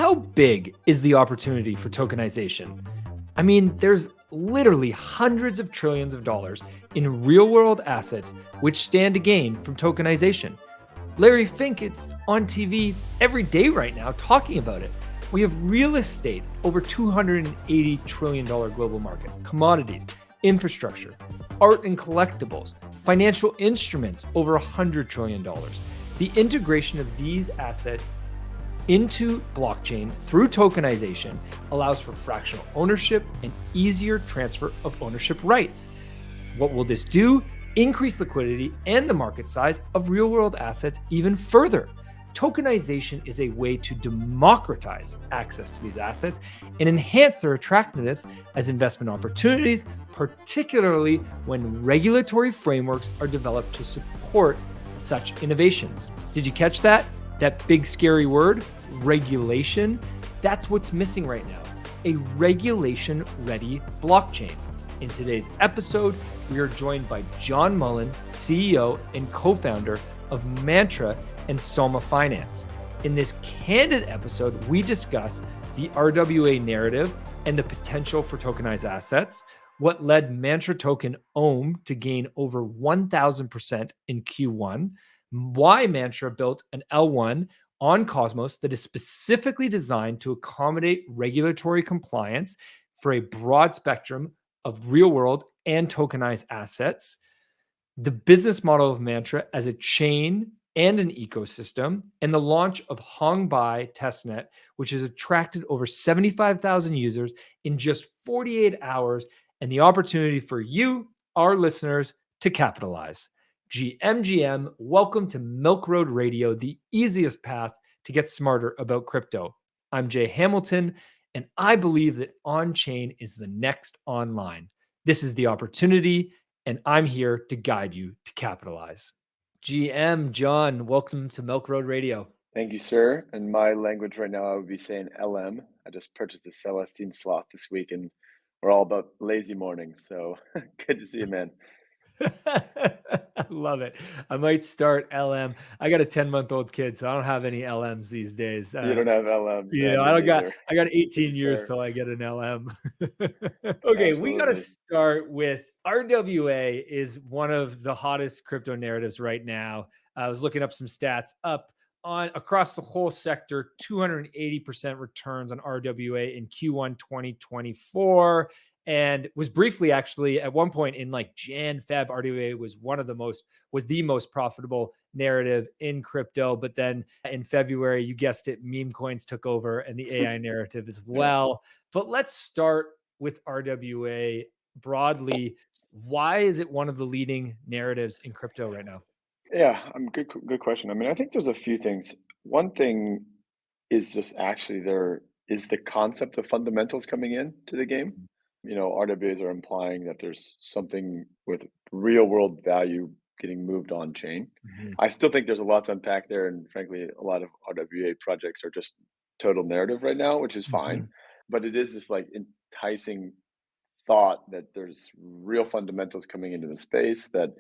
How big is the opportunity for tokenization? I mean, there's literally hundreds of trillions of dollars in real-world assets which stand to gain from tokenization. Larry Fink is on TV every day right now talking about it. We have real estate, over $280 trillion global market, commodities, infrastructure, art and collectibles, financial instruments, over $100 trillion. The integration of these assets into blockchain through tokenization allows for fractional ownership and easier transfer of ownership rights. What will this do? Increase liquidity and the market size of real-world assets even further. Tokenization is a way to democratize access to these assets and enhance their attractiveness as investment opportunities, particularly when regulatory frameworks are developed to support such innovations. Did you catch that? That big scary word, regulation? That's what's missing right now, a regulation-ready blockchain. In today's episode, we are joined by John Mullin, CEO and co-founder of Mantra and Soma Finance. In this candid episode, we discuss the RWA narrative and the potential for tokenized assets, what led Mantra token OHM to gain over 1,000% in Q1, why Mantra built an L1 on Cosmos that is specifically designed to accommodate regulatory compliance for a broad spectrum of real-world and tokenized assets, the business model of Mantra as a chain and an ecosystem, and the launch of Hongbai Testnet, which has attracted over 75,000 users in just 48 hours, and the opportunity for you, our listeners, to capitalize. GMGM, welcome to Milk Road Radio, the easiest path to get smarter about crypto. I'm Jay Hamilton, and I believe that on-chain is the next online. This is the opportunity, and I'm here to guide you to capitalize. GM, John, welcome to Milk Road Radio. Thank you, sir. In my language right now, I would be saying LM. I just purchased a Celestine sloth this week, and we're all about lazy mornings. So good to see you, man. I love it. I might start LM. I got a 10-month-old kid, so I don't have any LMs these days. You don't have LM. You Yeah, know, me neither. I got 18 years Fair. till I get an LM. Okay, we got to Absolutely. start with RWA is one of the hottest crypto narratives right now. I was looking up some stats up on across the whole sector, 280% returns on RWA in Q1 2024. And was briefly actually at one point in like Feb, RWA was the most profitable narrative in crypto. But then in February, you guessed it, meme coins took over and the AI narrative as well. But let's start with RWA broadly. Why is it one of the leading narratives in crypto right now? Yeah, good question. I mean, I think there's a few things. One thing is just actually there is the concept of fundamentals coming in to the game. RWAs are implying that there's something with real world value getting moved on chain. Mhm. I still think there's a lot to unpack there, and frankly, a lot of RWA projects are just total narrative right now, which is fine. Mhm. But it is this like enticing thought that there's real fundamentals coming into the space that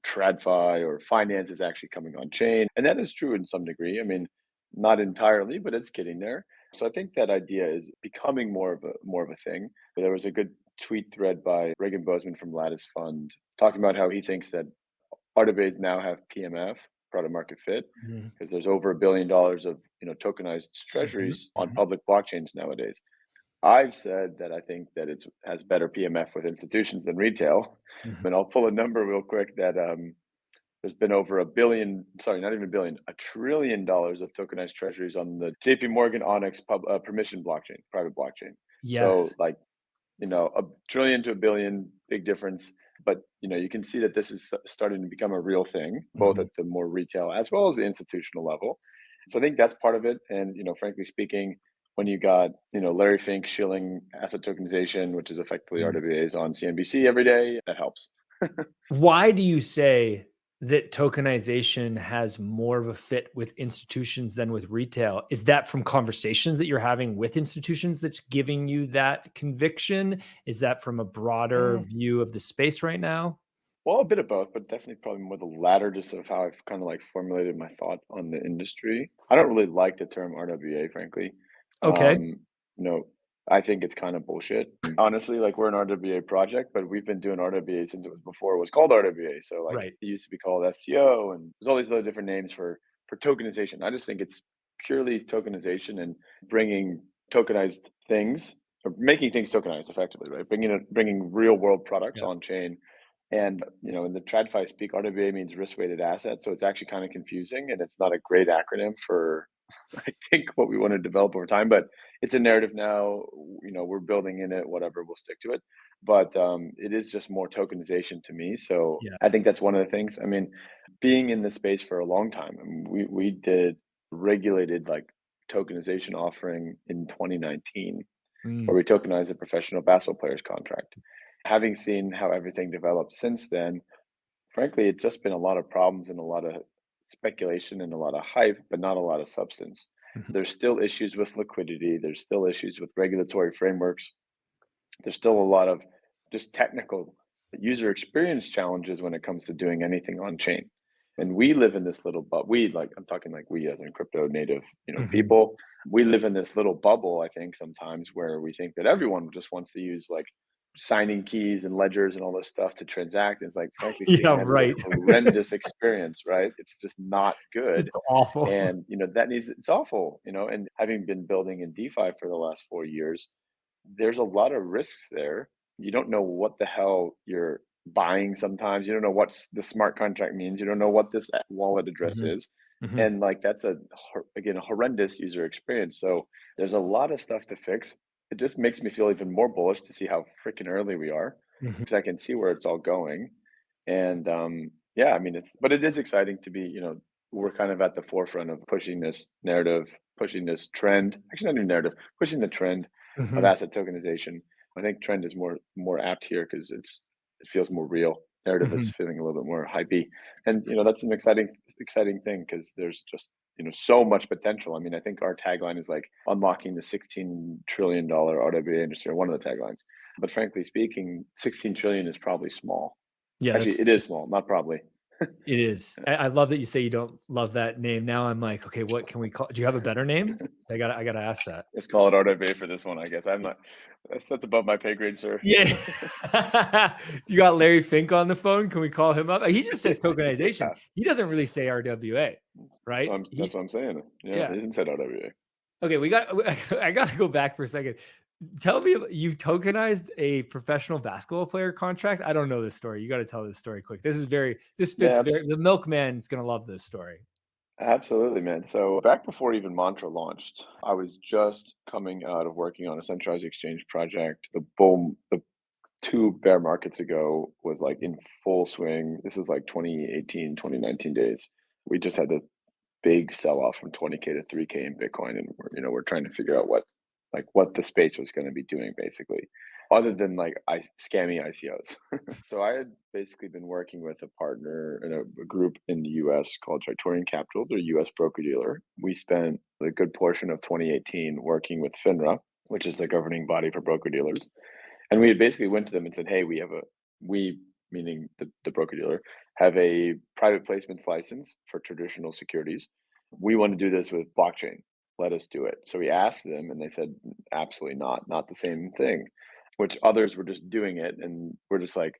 TradFi or finance is actually coming on chain, and that is true in some degree. I mean, not entirely, but it's getting there. So I think that idea is becoming more of a thing. There was a good tweet thread by Reagan Bozeman from Lattice Fund talking about how he thinks that RWAs now have PMF, product market fit, Mhm. because there's over $1 billion of tokenized Mhm. treasuries on Mhm. public blockchains nowadays. I've said that I think that it has better PMF with institutions than retail. Mhm. And I'll pull a number real quick that there's been over a billion, sorry, not even a billion, $1 trillion of tokenized treasuries on the JP Morgan Onyx permission blockchain, private blockchain. So Yes. like, a trillion to a billion, big difference. But, you can see that this is starting to become a real thing, both Mhm. at the more retail as well as the institutional level. So I think that's part of it. And, frankly speaking, when you got, Larry Fink shilling asset tokenization, which is effectively Mhm. RWAs on CNBC every day, that helps. Why do you say that tokenization has more of a fit with institutions than with retail? Is that from conversations that you're having with institutions that's giving you that conviction? Is that from a broader Mm, view of the space right now? Well, a bit of both, but definitely probably more the latter, just of how I've kind of like formulated my thought on the industry. I don't really like the term RWA, frankly. Okay. You know, I think it's kind of bullshit. Honestly, like we're an RWA project, but we've been doing RWA since it was before it was called RWA. So like Right. it used to be called SCO, and there's all these other different names for tokenization. I just think it's purely tokenization and bringing tokenized things or making things tokenized effectively, right? Bringing real world products Yeah. on chain and in the TradFi speak, RWA means risk-weighted assets, so it's actually kind of confusing, and it's not a great acronym for I think what we want to develop over time. But it's a narrative now. We're building in it. Whatever, we'll stick to it. But it is just more tokenization to me. So Yeah. I think that's one of the things. I mean, being in the space for a long time, I mean, we did regulated like tokenization offering in 2019 Mm. where we tokenized a professional basketball player's contract. Having seen how everything developed since then, frankly, it's just been a lot of problems and a lot of speculation and a lot of hype, but not a lot of substance. Mhm. There's still issues with liquidity, there's still issues with regulatory frameworks, there's still a lot of just technical user experience challenges when it comes to doing anything on chain. And we live in this little but we like I'm talking like we as in crypto native, Mhm. people. We live in this little bubble, I think, sometimes where we think that everyone just wants to use like signing keys and ledgers and all this stuff to transact. It's like, frankly speaking, Yeah, that is a right. horrendous experience, right? It's just not good. It's awful. And that needs it's awful, and having been building in DeFi for the last 4 years, there's a lot of risks there. You don't know what the hell you're buying sometimes. You don't know what the smart contract means. You don't know what this wallet address Mhm. is. Mhm. And like that's again a horrendous user experience. So there's a lot of stuff to fix. It just makes me feel even more bullish to see how freaking early we are Mhm. because I can see where it's all going. And yeah, I mean but it is exciting to be, we're kind of at the forefront of pushing this narrative, pushing this trend. Actually, not even narrative, pushing the trend of Mhm. asset tokenization. I think trend is more apt here because it feels more real. Narrative is Mhm. feeling a little bit more hypey, and that's an exciting thing because there's just so much potential. I mean, I think our tagline is like unlocking the $16 trillion RWA industry, or one of the taglines. But frankly speaking, 16 trillion is probably small. Yeah, Actually, that's it is small, not probably. it is. I love that you say you don't love that name. Now I'm like, okay, what can we call? Do you have a better name? I gotta ask that. Let's call it RWA for this one, I guess. I'm not. That's above my pay grade, sir. Yeah. You got Larry Fink on the phone. Can we call him up? He just says tokenization. Yeah, He doesn't really say RWA, that's right? what I'm. That's He what I'm saying. Yeah, yeah. it isn't said RWA. Okay, I gotta go back for a second. Tell me you tokenized a professional basketball player contract? I don't know this story. You gotta tell this story quick. This fits Yeah, very the milkman's gonna love this story. absolutely, man. So back before even Mantra launched, I was just coming out of working on a centralized exchange project. The two bear markets ago was like in full swing. This is like 2018, 2019 days. We just had the big sell off from 20K to 3K in Bitcoin, and we're trying to figure out what the space was going to be doing basically, other than like scammy ICOs. So I had basically been working with a partner in a group in the US called Trictorian Capital, they're a US broker dealer. We spent a good portion of 2018 working with FINRA, which is the governing body for broker dealers. And we had basically went to them and said, hey, we, meaning the broker dealer, have a private placements license for traditional securities. We want to do this with blockchain. Let us do it. So we asked them and they said, absolutely not the same thing, which others were just doing it. And we're just like,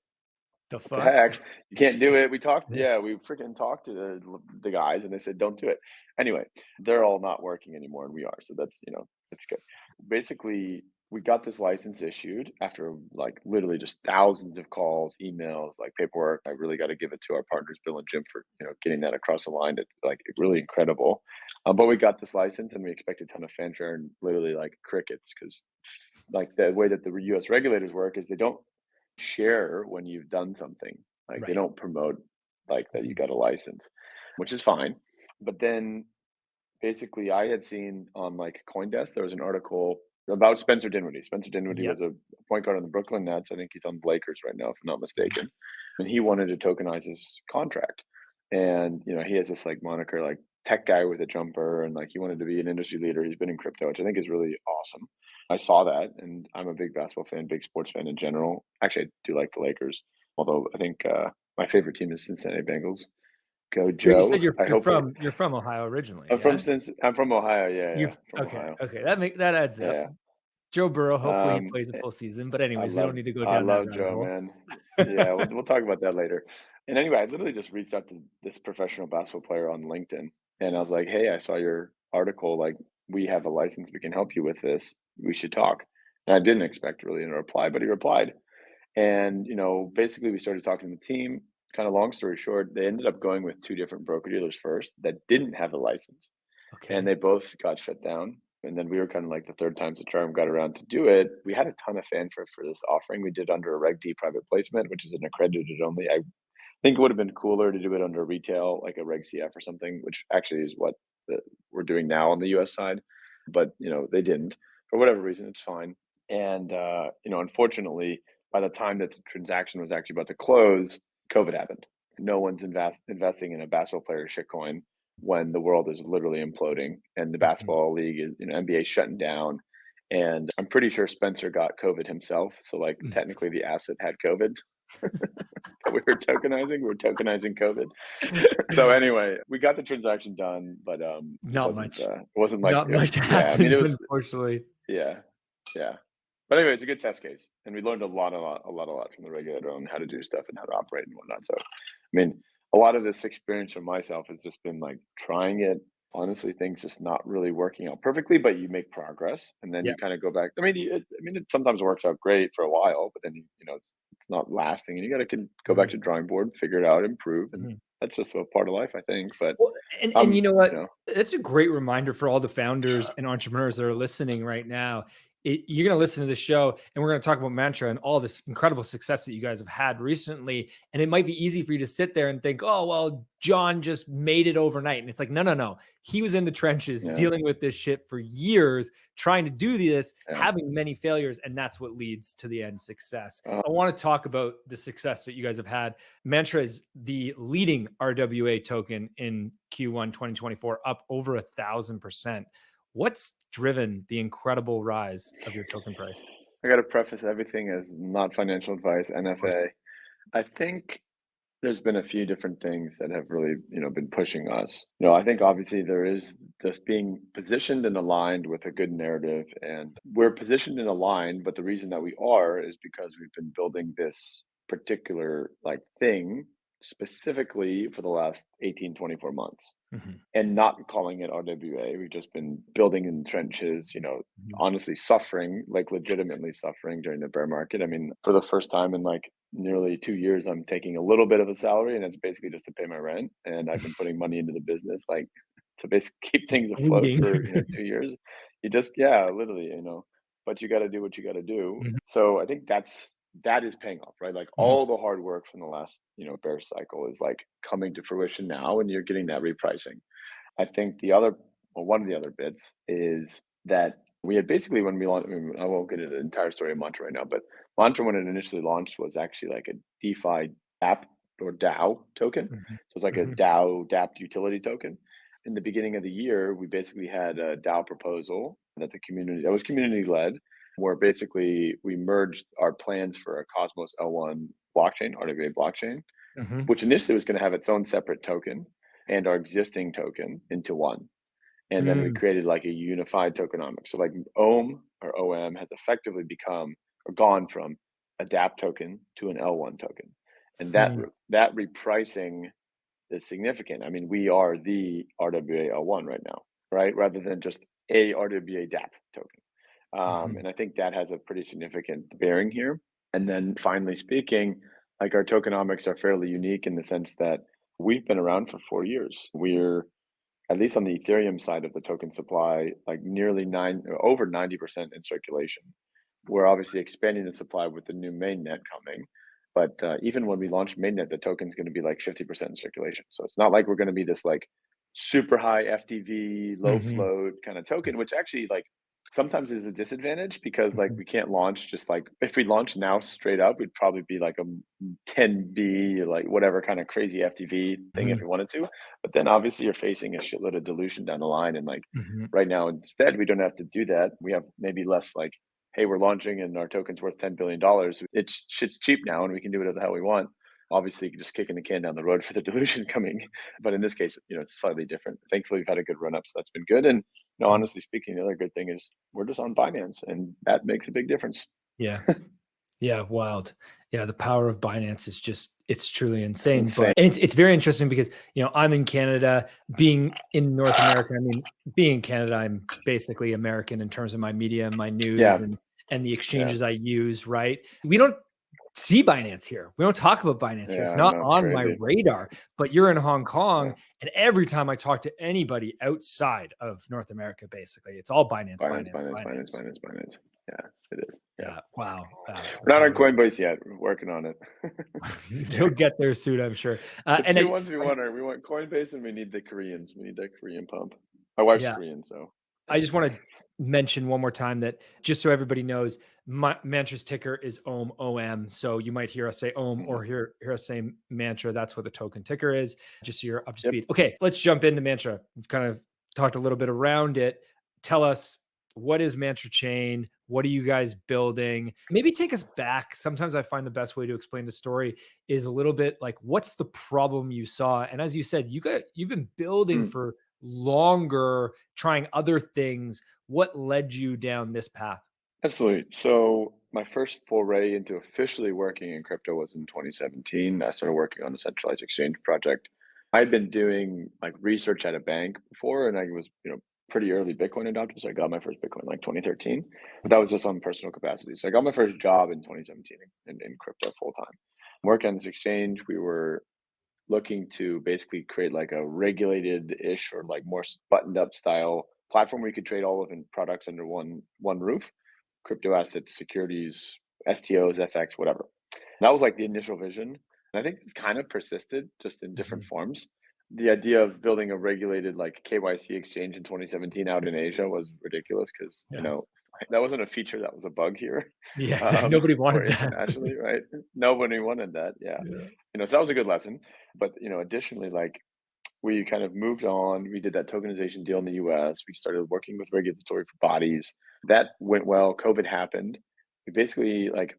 The what the fuck? heck? You can't do it. We talked, Yeah. yeah, we freaking talked to the guys and they said, don't do it. Anyway, they're all not working anymore and we are. So that's, it's good. Basically, we got this license issued after like literally just thousands of calls, emails, like paperwork. I really got to give it to our partners, Bill and Jim, for getting that across the line. It's like really incredible. But we got this license and we expect a ton of fanfare and literally like crickets because like the way that the US regulators work is they don't share when you've done something. Like they Right. don't promote like that you Mhm. got a license, which is fine. But then basically I had seen on like CoinDesk there was an article about Spencer Dinwiddie. Spencer Dinwiddie Yep. was a point guard on the Brooklyn Nets. I think he's on the Lakers right now, if I'm not mistaken. And he wanted to tokenize his contract. And he has this like moniker like tech guy with a jumper and like he wanted to be an industry leader. He's been in crypto, which I think is really awesome. I saw that and I'm a big basketball fan, big sports fan in general. Actually, I do like the Lakers, although I think My favorite team is Cincinnati Bengals. Go But you said Joe. I hope it. you're from Ohio originally, I'm from yeah? Cincy I'm from Ohio. Yeah, You're yeah, from okay, Ohio. okay, that adds up. Yeah. Joe Burrow, hopefully he Um, plays a eh, full season, but anyways, we don't need to go I down that love rabbit Joe, hole. man. Yeah, we'll talk about that later. And anyway, I literally just reached out to this professional basketball player on LinkedIn, and I was like, "Hey, I saw your article. Like, we have a license. We can help you with this. We should talk." And I didn't expect really a reply, but he replied. And basically, we started talking to the team. Kind of long story short, they ended up going with two different broker dealers first that didn't have a license, and Okay. they both got shut down. And then we were kind of like the third time's the charm, got around to do it. We had a ton of fanfare for this offering. We did under a Reg D private placement, which is an accredited only. I think it would have been cooler to do it under retail, like a Reg CF or something, which actually is what we're doing now on the US side. But they didn't for whatever reason. It's fine. And unfortunately, by the time that the transaction was actually about to close, COVID happened. No one's investing in a basketball player shitcoin when the world is literally imploding and the Mhm. basketball league is, NBA shutting down. And I'm pretty sure Spencer got COVID himself. So like technically the asset had COVID that we were tokenizing. We were tokenizing COVID. So anyway, we got the transaction done, but Not much it wasn't like not much yeah, I mean happened, it was unfortunately. yeah, yeah. But anyway, it's a good test case, and we learned a lot from the regulator on how to do stuff and how to operate and whatnot. So, I mean, a lot of this experience for myself has just been like trying it. Honestly, things just not really working out perfectly, but you make progress, and then Yeah. you kind of go back. I mean, it sometimes works out great for a while, but then it's not lasting, and you got to go back Mhm, to drawing board, figure it out, improve, and mhm. that's just a part of life, I think. But Well, and you know you what? know, It's a great reminder for all the founders and entrepreneurs that are listening right now. You're going to listen to the show, and we're going to talk about Mantra and all this incredible success that you guys have had recently. And it might be easy for you to sit there and think, "Oh, well, John just made it overnight." And it's like, no, no, no. He was in the trenches yeah, dealing with this shit for years, trying to do this, yeah. having many failures, and that's what leads to the end success. Uh, I want to talk about the success that you guys have had. Mantra is the leading RWA token in Q1 2024, up over 1,000%. What's driven the incredible rise of your token price? I got to preface everything as not financial advice, Of course. NFA. I think there's been a few different things that have really, been pushing us. I think obviously there is just being positioned and aligned with a good narrative, and we're positioned and aligned, but the reason that we are is because we've been building this particular like thing specifically for the last 18, 24 months Mhm, and not calling it RWA. We've just been building in the trenches, mhm. honestly suffering, like legitimately suffering during the bear market. I mean, for the first time in like nearly 2 years, I'm taking a little bit of a salary and it's basically just to pay my rent. And I've been putting money into the business, like to basically keep Just things afloat bleeding. for, 2 years. You just, yeah, literally, but you got to do what you got to do. Mhm, So I think that is paying off, right? Like mhm, all the hard work from the last, bear cycle is like coming to fruition now and you're getting that repricing. I think one of the other bits is that we had basically when we launched, I mean, I won't get into the entire story of Mantra right now, but Mantra, when it initially launched, was actually like a DeFi app or DAO token. mhm, So it's like a mhm, DAO DApp utility token. In the beginning of the year, we basically had a DAO proposal that was community led, where basically we merged our plans for a Cosmos L1 blockchain, RWA blockchain, mhm, which initially was going to have its own separate token and our existing token into one. And then we mm, created like a unified tokenomics. So like OM or OM has effectively become or gone from a DApp token to an L1 token. And mm, that repricing is significant. I mean, we are the RWA L1 right now, right? Rather than just a RWA DApp token. mhm, And I think that has a pretty significant bearing here. And then finally speaking, like our tokenomics are fairly unique in the sense that we've been around for 4 years. We're at least on the Ethereum side of the token supply, like nearly over 90% in circulation. We're obviously expanding the supply with the new mainnet coming. But even when we launch mainnet, the token's going to be like 50% in circulation. So it's not like we're going to be this like super high FTV, low mhm, float kind of token, which actually like sometimes is a disadvantage because like mhm, we can't launch just like if we launch now straight up, we'd probably be like a 10B, like whatever kind of crazy FTV thing if mhm, we wanted to. But then obviously you're facing a shitload of dilution down the line. And like mhm, right now, instead, we don't have to do that. We have maybe less like, hey, we're launching and our token's worth $10 billion. It's shit's cheap now and we can do whatever the hell we want. obviously just kicking the can down the road for the dilution coming. But in this case, it's slightly different. Thankfully, we've had a good run up, so that's been good. And Mhm. honestly speaking, the other good thing is we're just on Binance, and that makes a big difference. Yeah. Yeah, wild. Yeah, the power of Binance is just, it's truly It's insane. insane. But and it's very interesting because, I'm in Canada, being in North America. I mean, being in Canada, I'm basically American in terms of my media and my news Yeah, and the yeah, exchanges I use, right? We don't see Binance here. We don't talk about Binance here. It's yeah. not No, it's on my crazy. radar. But you're in Hong Kong, Yeah, and every time I talk to anybody outside of North America, basically, it's all Binance, Binance, Binance, Binance, Binance, Binance. Binance, Binance. Yeah, it is. Yeah, Yeah, wow. we're not on Incredible. Coinbase yet. We're working on it. You'll get there soon, I'm sure. The And two I, ones we want Coinbase, and we need the Koreans. We need that Korean pump. My wife's yeah, Korean, so I yeah. just want to mention one more time that, just so everybody knows, Mantra's ticker is OM, OM. So you might hear us say OM Mhm. or hear us say Mantra. That's what the token ticker is, just so you're up to Yep. speed. Okay, let's jump into Mantra. We've kind of talked a little bit around it. Tell us, what is Mantra Chain? What are you guys building? Maybe take us back. Sometimes I find the best way to explain the story is a little bit like, what's the problem you saw? And as you said, you've been building Mm. for longer, trying other things. What led you down this path? Absolutely. So my first foray into officially working in crypto was in 2017. I started working on a centralized exchange project. I'd been doing like research at a bank before, and I was, pretty early Bitcoin adopter. So I got my first Bitcoin in like 2013, but that was just on personal capacity. So I got my first job in 2017 in crypto full time. Working on this exchange, we were looking to basically create like a regulated-ish or like more buttoned up style platform where you could trade all of in products under one roof, crypto assets, securities, STOs, FX, whatever. And that was like the initial vision. And I think it's kind of persisted just in different Mhm. forms. The idea of building a regulated like KYC exchange in 2017 out in Asia was ridiculous because, Yeah. that wasn't a feature, that was a bug here, Yeah, exactly. Nobody or wanted that. internationally, right? Nobody wanted that. Yeah. Yeah. So that was a good lesson. But, additionally, like we kind of moved on. We did that tokenization deal in the US. We started working with regulatory bodies. That went well. COVID happened. We basically like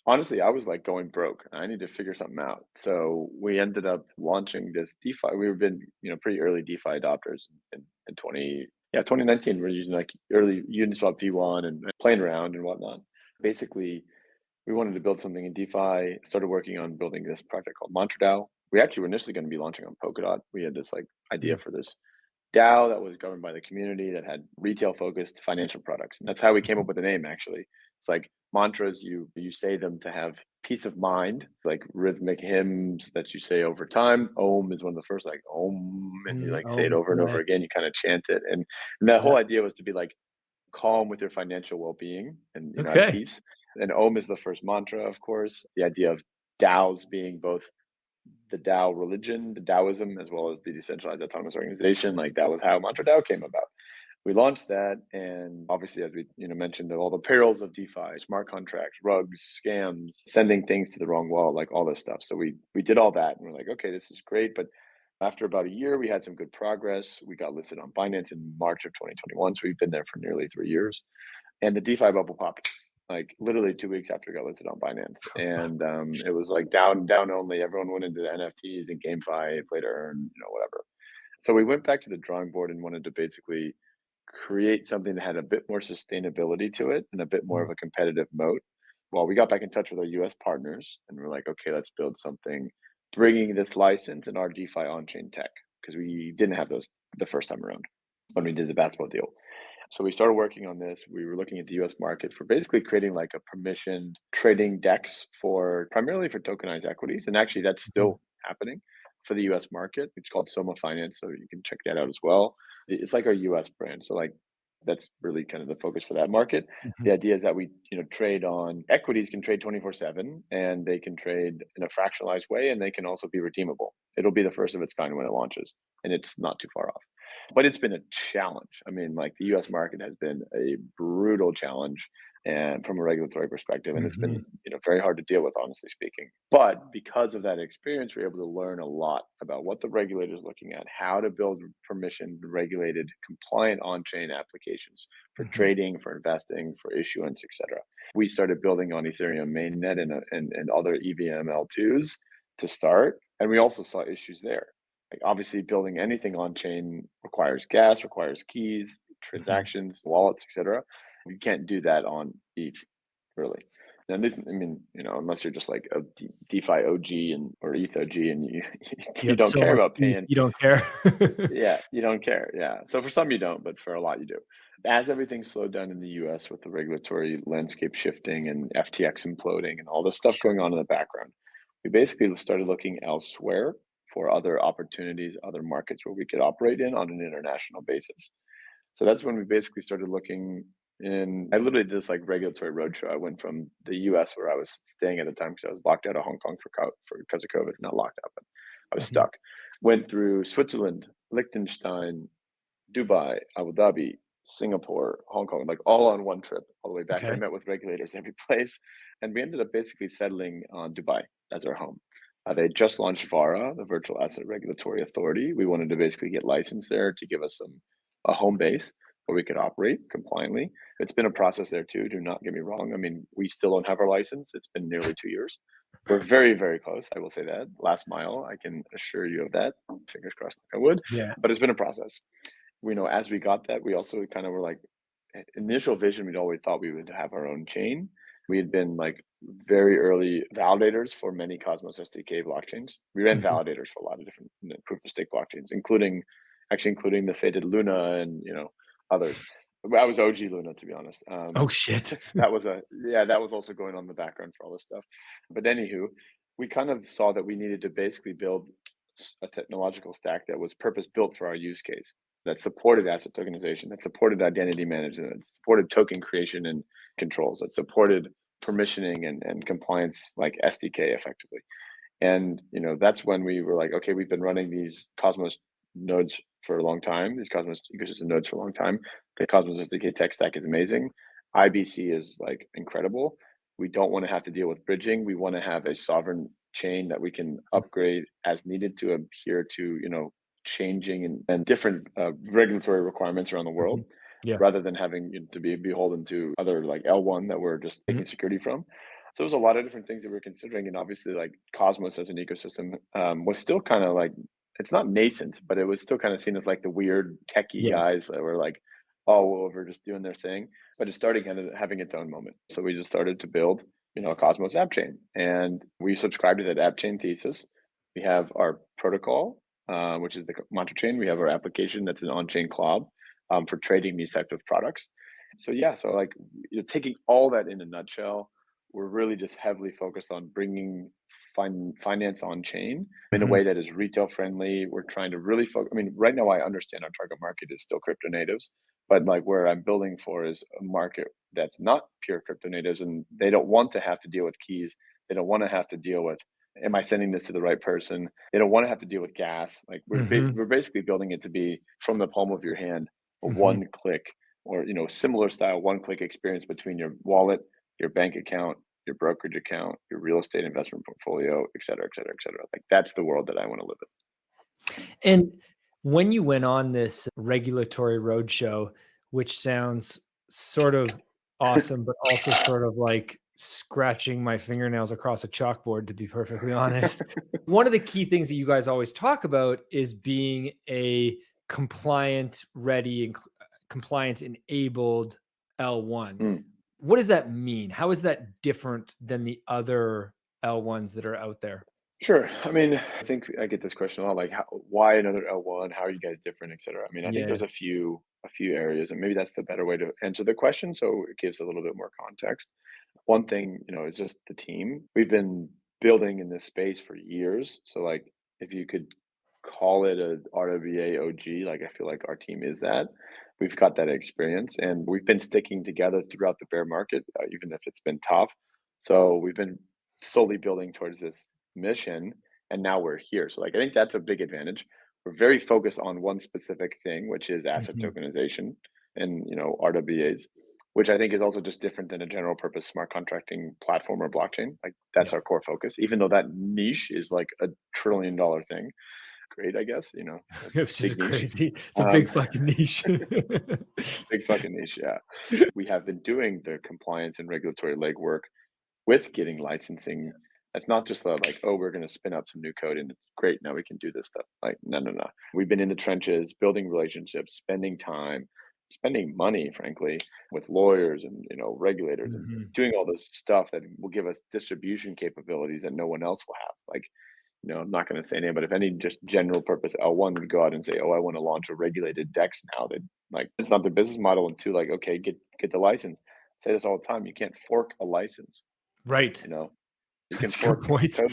honestly, I was like going broke. I need to figure something out. So we ended up launching this DeFi. We've been, pretty early DeFi adopters in 2019. We're using like early Uniswap V1 and playing around and whatnot. Basically, we wanted to build something in DeFi, started working on building this project called MantraDAO. We actually were initially going to be launching on Polkadot. We had this like idea Mm. for this DAO that was governed by the community that had retail focused financial products. And that's how we came up Mhm. with the name actually. It's like mantras, you say them to have peace of mind, like rhythmic hymns that you say over time. Om is one of the first, like Om, and you like say it over and over Right. again. You kind of chant it. And the Yeah. whole idea was to be like calm with your financial well-being and at Okay. peace. And Om is the first mantra, of course. The idea of DAOs being both the DAO religion, the Taoism, as well as the decentralized autonomous organization. Like that was how Mantra DAO came about. We launched that, and obviously, as we mentioned, all the perils of DeFi, smart contracts, rugs, scams, sending things to the wrong wallet, like all this stuff. So we did all that, and we're like, okay, this is great. But after about a year, we had some good progress. We got listed on Binance in March of 2021, so we've been there for nearly 3 years. And the DeFi bubble popped like literally 2 weeks after it got listed on Binance, and it was like down only. Everyone went into the NFTs and GameFi, play to earn, whatever. So we went back to the drawing board and wanted to basically create something that had a bit more sustainability to it and a bit more Mm. of a competitive moat. Well, we got back in touch with our US partners and we're like, okay, let's build something bringing this license and our DeFi on chain tech because we didn't have those the first time around when we did the basketball deal. So we started working on this. We were looking at the US market for basically creating like a permissioned trading DEX for primarily for tokenized equities. And actually, that's Mhm. still happening for the US market. It's called Soma Finance. So you can check that out as well. It's like our US brand. So, like, that's really kind of the focus for that market. Mhm. The idea is that we, trade on equities can trade 24/7 and they can trade in a fractionalized way and they can also be redeemable. It'll be the first of its kind when it launches and it's not too far off. But it's been a challenge. I mean, like the US market has been a brutal challenge and from a regulatory perspective, and it's been, Mhm. very hard to deal with, honestly speaking. But because of that experience, we're able to learn a lot about what the regulator is looking at, how to build permission regulated, compliant on-chain applications for Mhm. trading, for investing, for issuance, etc. We started building on Ethereum mainnet and other EVM L2s to start, and we also saw issues there. Like obviously, building anything on chain requires gas, requires keys, Mhm. transactions, wallets, etc. You can't do that on ETH, really. Now, this, I mean, unless you're just like a DeFi OG or ETH OG, and you You you have don't so care much about ETH, paying. you don't care. Yeah, you don't care. Yeah. So for some you don't, but for a lot you do. As everything slowed down in the US with the regulatory landscape shifting and FTX imploding and all this stuff going on in the background, we basically started looking elsewhere for other opportunities, other markets where we could operate in on an international basis. So that's when we basically started looking in. I literally did this like regulatory roadshow. I went from the US where I was staying at the time because I was locked out of Hong Kong for because of COVID, not locked out, but I was Mhm. stuck. Went through Switzerland, Liechtenstein, Dubai, Abu Dhabi, Singapore, Hong Kong, like all on one trip, all the way back. I Okay. met with regulators every place, and we ended up basically settling on Dubai as our home. They just launched VARA, the Virtual Asset Regulatory Authority. We wanted to basically get licensed there to give us a home base where we could operate compliantly. It's been a process there too. Do not get me wrong. I mean, we still don't have our license. It's been nearly 2 years. We're very, very close. I will say that. Last mile, I can assure you of that. Fingers crossed, I would. Yeah. But it's been a process. We know as we got that, we also kind of were like, initial vision, we'd always thought we would have our own chain. We had been like very early validators for many Cosmos SDK blockchains. We ran Mhm. validators for a lot of different proof of stake blockchains, including the faded Luna and others. I was OG Luna, to be honest. Oh, shit. That was that was also going on in the background for all this stuff. But anywho, we kind of saw that we needed to basically build a technological stack that was purpose built for our use case, that supported asset tokenization, that supported identity management, that supported token creation and controls, that supported permissioning and compliance like SDK effectively. And that's when we were like, okay, we've been running these Cosmos nodes for a long time, these Cosmos ecosystem nodes for a long time. The Cosmos SDK tech stack is amazing. IBC is like incredible. We don't want to have to deal with bridging. We want to have a sovereign chain that we can upgrade as needed to adhere to, changing and different regulatory requirements around the world, Mhm. Yeah. rather than having to be beholden to other like L1 that we're just taking Mhm. security from. So there's a lot of different things that we're considering, and obviously, like Cosmos as an ecosystem was still kind of like, it's not nascent, but it was still kind of seen as like the weird techie Yeah. guys that were like, oh, well, we're just doing their thing. But it started kind of having its own moment. So we just started to build, a Cosmos app chain, and we subscribe to that app chain thesis. We have our protocol, which is the mantra chain. We have our application that's an on-chain cloud for trading these types of products. So yeah, so like taking all that in a nutshell, we're really just heavily focused on bringing finance on chain in a Mhm. way that is retail friendly. We're trying to really focus. I mean, right now I understand our target market is still crypto natives, but like where I'm building for is a market that's not pure crypto natives, and they don't want to have to deal with keys. They don't want to have to deal with, am I sending this to the right person? They don't want to have to deal with gas. Like Mhm. we're basically building it to be from the palm of your hand, a Mhm. one click or similar style one click experience between your wallet, your bank account, your brokerage account, your real estate investment portfolio, et cetera, et cetera, et cetera. Like that's the world that I want to live And when you went on this regulatory roadshow, which sounds sort of in. awesome, but also sort of like scratching my fingernails across a chalkboard, to be perfectly honest. One of the key things that you guys always talk about is being a compliant ready and compliance enabled L1. Mm. What does that mean? How is that different than the other L1s that are out there? Sure. I mean, I think I get this question a lot, like why another L1? How are you guys different, et cetera? I mean, I think Yeah. there's a few areas, and maybe that's the better way to answer the question. So it gives a little bit more context. One thing, is just the team. We've been building in this space for years. So like if you could call it a RWA OG, like I feel like our team is that. We've got that experience, and we've been sticking together throughout the bear market, even if it's been tough. So we've been slowly building towards this mission, and now we're here. So like I think that's a big advantage. We're very focused on one specific thing, which is asset Mhm. tokenization and RWAs, which I think is also just different than a general purpose smart contracting platform or blockchain. Like that's Yeah. our core focus, even though that niche is like $1 trillion thing. Great, I guess, a Which is a big niche. crazy, it's a Um, big fucking niche. big fucking niche, yeah. We have been doing the compliance and regulatory legwork with getting licensing It's not just like, oh, we're going to spin up some new code and it's great. Now we can do this stuff. Like, no, no, no. We've been in the trenches, building relationships, spending time, spending money, frankly, with lawyers and regulators and Mhm. doing all this stuff that will give us distribution capabilities that no one else will have. Like, I'm not going to say name, but if any just general purpose L1 would go out and say, "Oh, I want to launch a regulated DEX now," that like it's not the business model. And two, like, okay, get the license. I say this all the time. You can't fork a license. Right. You know, you can That's a good fork point. code,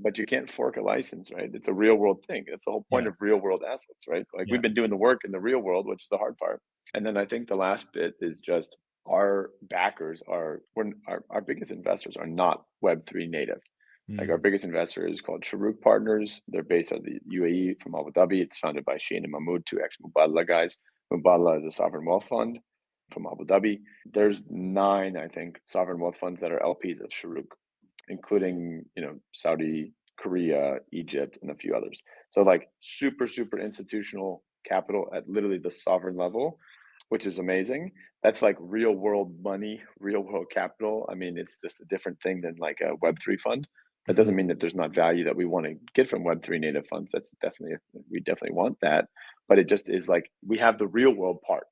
but you can't fork a license, right? It's a real world thing. That's the whole point Yeah. of real world assets, right? Like Yeah. we've been doing the work in the real world, which is the hard part. And then I think the last bit is just our backers are when our biggest investors are not Web3 native. Like our Mm. biggest investor is called Sharuk Partners. They're based out of the UAE from Abu Dhabi. It's founded by Shane and Mahmoud, two ex-Mubadala guys. Mubadala is a sovereign wealth fund from Abu Dhabi. There's 9, I think, sovereign wealth funds that are LPs of Sharuk, including, Saudi, Korea, Egypt, and a few others. So like super, super institutional capital at literally the sovereign level, which is amazing. That's like real world money, real world capital. I mean, it's just a different thing than like a Web3 fund. That doesn't Mhm. mean that there's not value that we want to get from Web3 native funds. That's definitely, we definitely want that. But it just is like we have the real world part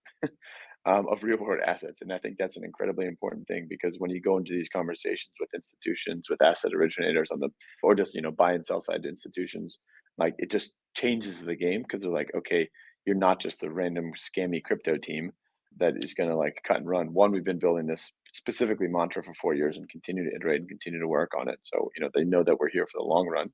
of real world assets. And I think that's an incredibly important thing because when you go into these conversations with institutions, with asset originators or just, buy and sell side institutions, like it just changes the game because they're like, okay, you're not just a random scammy crypto team that is going to like cut and run. One, we've been building this specifically mantra for 4 years and continue to iterate and continue to work on it. So, they know that we're here for the long run,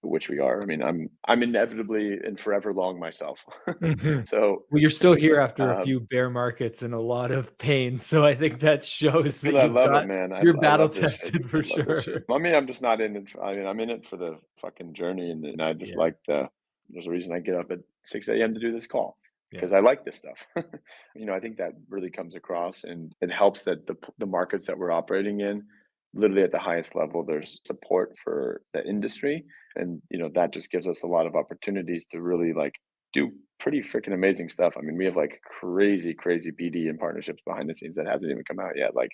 which we are. I mean, I'm inevitably and forever long myself. Mhm. So, Well, you're still here after a um, few bear markets and a lot of pain, so I think that shows that dude, I you've love it, got man. you're I battle love this shit. tested I for love this shit. sure. I mean, I'm just not in it. I mean, I'm in it for the fucking journey, and I just Yeah. like There's a reason I get up at 6 a.m. to do this call Yeah. because I like this stuff. I think that really comes across, and it helps that the markets that we're operating in, literally at the highest level, there's support for the industry, and that just gives us a lot of opportunities to really like do pretty freaking amazing stuff. I mean, we have like crazy, crazy BD and partnerships behind the scenes that hasn't even come out yet. Like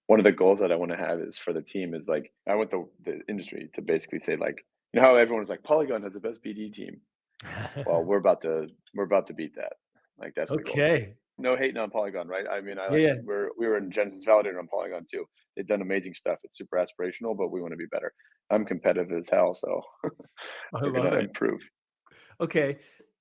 one of the goals that I want to have is for the team is like I want the industry to basically say like how everyone's like Polygon has the best BD team. Well, we're about to beat that. Like that's the goal. Okay. No hating on Polygon, right? I mean, I Yeah, like yeah. we were in Genesis Validator on Polygon too. They've done amazing stuff. It's super aspirational, but we want to be better. I'm competitive as hell, so I we're love gonna it. improve. Okay,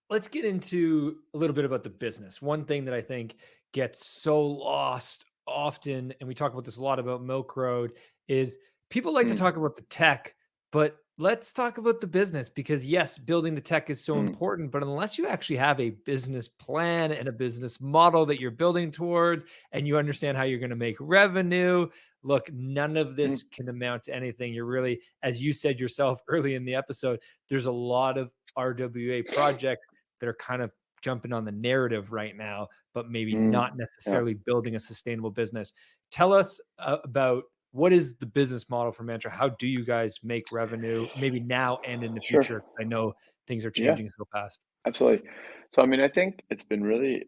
let's get into a little bit about the business. One thing that I think gets so lost often, and we talk about this a lot about Milk Road, is people like to Mm, talk about the tech, but let's talk about the business because, yes, building the tech is so mm, important, but unless you actually have a business plan and a business model that you're building towards, and you understand how you're going to make revenue, look, none of mm, this can amount to anything. You're really, as you said yourself early in the episode, there's a lot of RWA projects that are kind of jumping on the narrative right now, but maybe mm. not Yeah, necessarily building a sustainable business. Tell us about what is the business model for Mantra? How do you guys make revenue, maybe now and in the sure. future? I know things are Yeah. changing so fast. Absolutely. So, I mean, I think it's been really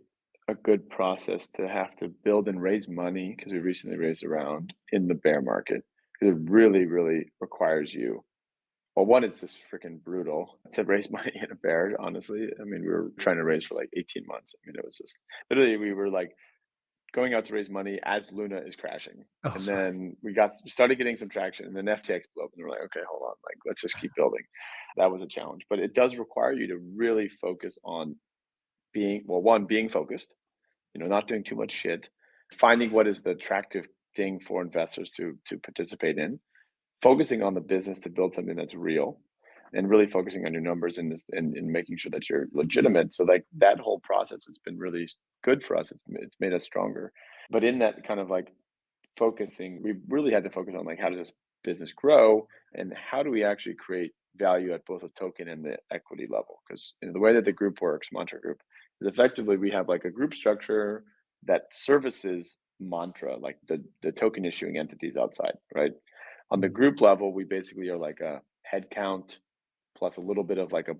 a good process to have to build and raise money because we recently raised around in the bear market. 'Cause it really, really requires you. Well, one, it's just freaking brutal to raise money in a bear, honestly. I mean, we were trying to raise for like 18 months. I mean, it was just literally we were like going out to raise money as Luna is crashing. Oh And my. then we started getting some traction and then FTX blew up and we're like, okay, hold on, like let's just keep building. That was a challenge. But it does require you to really focus on being focused, not doing too much shit, finding what is the attractive thing for investors to participate in, focusing on the business to build something that's real, and really focusing on your numbers and making sure that you're legitimate. So like that whole process has been really good for us. It's made us stronger. But in that kind of like focusing, we really had to focus on like how does this business grow and how do we actually create value at both the token and the equity level? Because the way that the group works, Mantra Group, is effectively we have like a group structure that services Mantra, like the token issuing entities outside, right? On the Mhm. group level, we basically are like a headcount plus a little bit of like a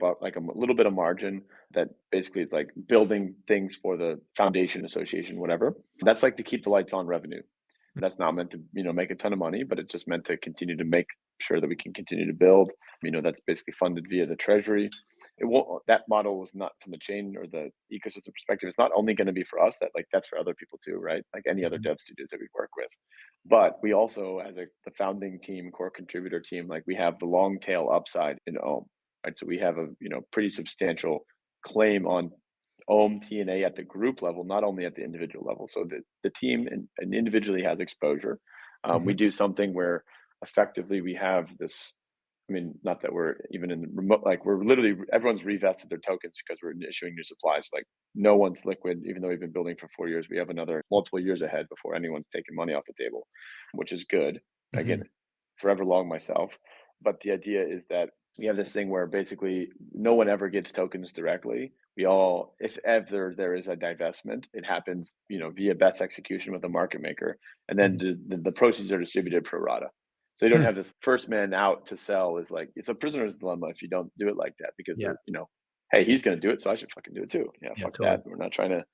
little bit of margin that basically is like building things for the foundation, association, whatever. That's like to keep the lights on revenue. That's not meant to, make a ton of money, but it's just meant to continue to make sure that we can continue to build. That's basically funded via the treasury. It won't that model was not from the chain or the ecosystem perspective. It's not only going to be for us, that's for other people too, right? Like any other Mhm. dev studios that we work with. But we also, as the founding team, core contributor team, like we have the long tail upside in Ohm, right? So we have a pretty substantial claim on Ohm TNA at the group level, not only at the individual level. So the team and individually has exposure. We Mhm. do something where effectively we have this. I mean, not that we're even in the remote, like we're literally everyone's revested their tokens because we're issuing new supplies. Like no one's liquid, even though we've been building for 4 years. We have another multiple years ahead before anyone's taking money off the table, which is good. Again, Mhm. forever long myself. But the idea is that we have this thing where basically no one ever gets tokens directly. We all, if ever there is a divestment, it happens, via best execution with the market maker, and then Mhm. the proceeds are distributed pro rata. So you don't Hmm. have this first man out to sell. Is like it's a prisoner's dilemma if you don't do it like that because Yeah. hey, he's going to do it, so I should fucking do it too. Yeah, Yeah, fuck totally. that. We're not trying to